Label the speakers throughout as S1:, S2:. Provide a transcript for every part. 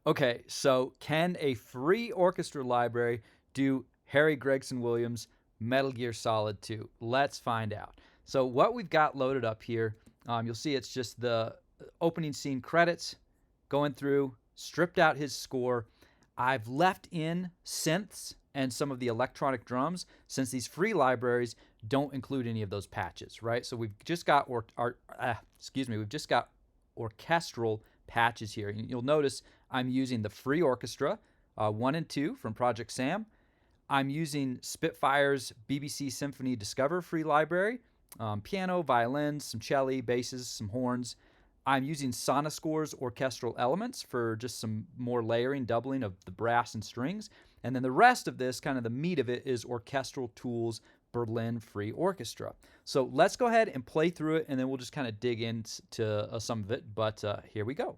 S1: Okay, so can a free orchestra library do Harry Gregson-Williams Metal Gear Solid 2? Let's find out. So what we've got loaded up here, you'll see it's just the opening scene credits going through, stripped out his score. I've left in synths and some of the electronic drums since these free libraries don't include any of those patches, right? So we've just got we've just got orchestral patches here. And you'll notice I'm using the free orchestra 1 and 2 from ProjectSAM. I'm using Spitfire's BBC Symphony Discover free library, piano, violins, some cello, basses, some horns. I'm using Sonuscore's orchestral elements for just some more layering, doubling of the brass and strings. And then the rest of this, kind of the meat of it, is Orchestral Tools Berlin Free Orchestra. So let's go ahead and play through it, and then we'll just kind of dig into some of it. But here we go.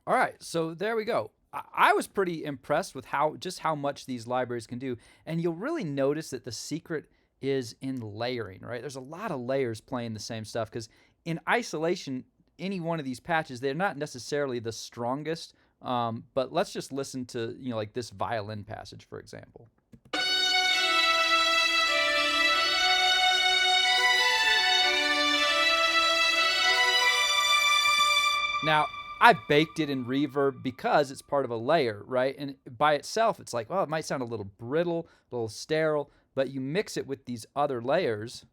S1: All right, so there we go. I was pretty impressed with how much these libraries can do, and you'll really notice that the secret is in layering, right? There's a lot of layers playing the same stuff, because in isolation, any one of these patches, they're not necessarily the strongest, but let's just listen to, like this violin passage, for example. Now, I baked it in reverb because it's part of a layer, right? And by itself, it's like, well, it might sound a little brittle, a little sterile, but you mix it with these other layers.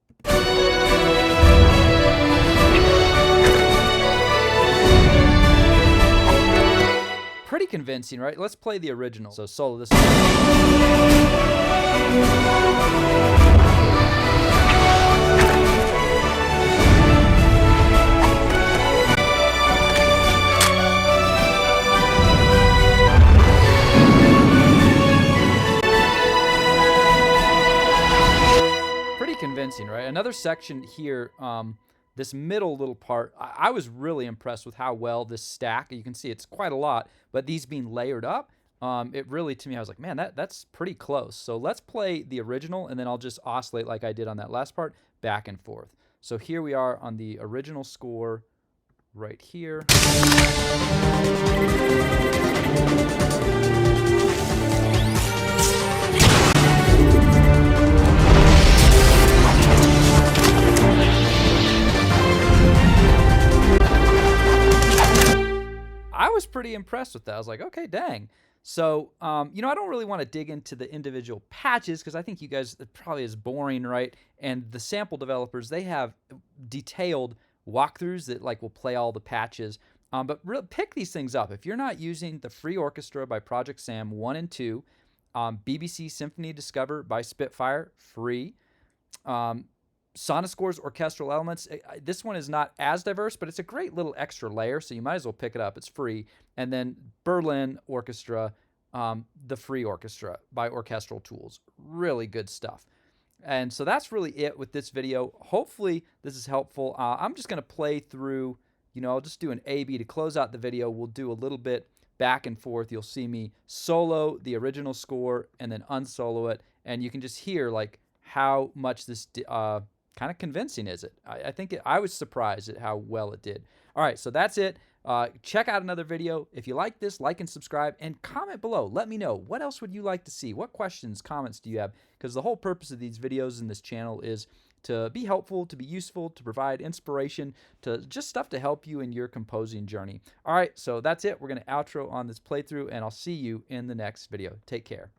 S1: Pretty convincing, right? Let's play the original. So solo this convincing, right? Another section here, this middle little part, I was really impressed with how well this stack, you can see it's quite a lot, but these being layered up, it really, to me, I was like, man, that's pretty close. So let's play the original, and then I'll just oscillate like I did on that last part, back and forth. So here we are on the original score right here. I was pretty impressed with that. I was like, okay, dang. So, you know, I don't really want to dig into the individual patches because I think you guys, it probably is boring, right? And the sample developers, they have detailed walkthroughs that like will play all the patches. But pick these things up. If you're not using the free Orchestra by ProjectSAM 1 and 2, BBC Symphony Discover by Spitfire, free. Sonuscore's Orchestral Elements. This one is not as diverse, but it's a great little extra layer, so you might as well pick it up. It's free. And then Berlin Orchestra, the free Orchestra by Orchestral Tools. Really good stuff. And so that's really it with this video. Hopefully this is helpful. I'm just going to play through, you know, I'll just do an A-B to close out the video. We'll do a little bit back and forth. You'll see me solo the original score and then unsolo it. And you can just hear like how much this kind of convincing is it. I think I was surprised at how well it did. All right, so that's it. Check out another video. If you like this, like and subscribe, and comment below. Let me know, what else would you like to see? What questions, comments do you have? Because the whole purpose of these videos in this channel is to be helpful, to be useful, to provide inspiration, to just stuff to help you in your composing journey. All right, so that's it. We're going to outro on this playthrough, and I'll see you in the next video. Take care.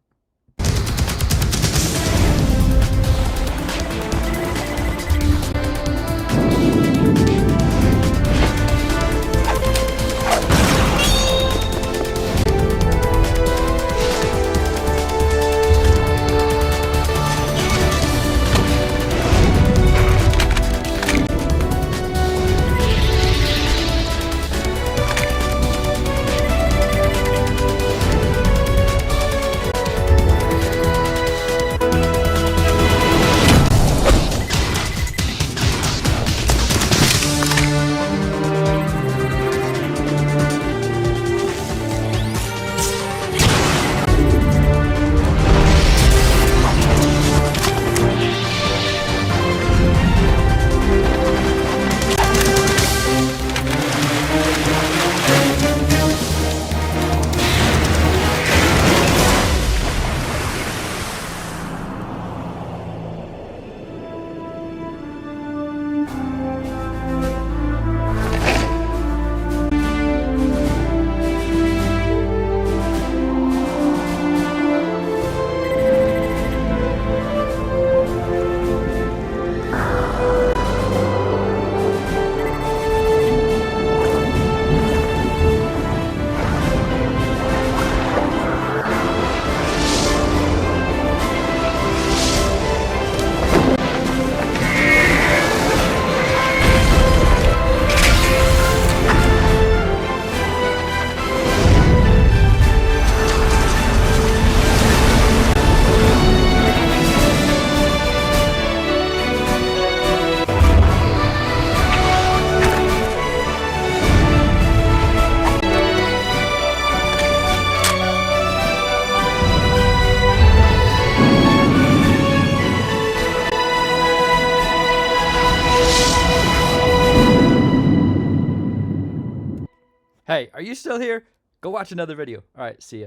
S1: Hey, are you still here? Go watch another video. All right, see ya.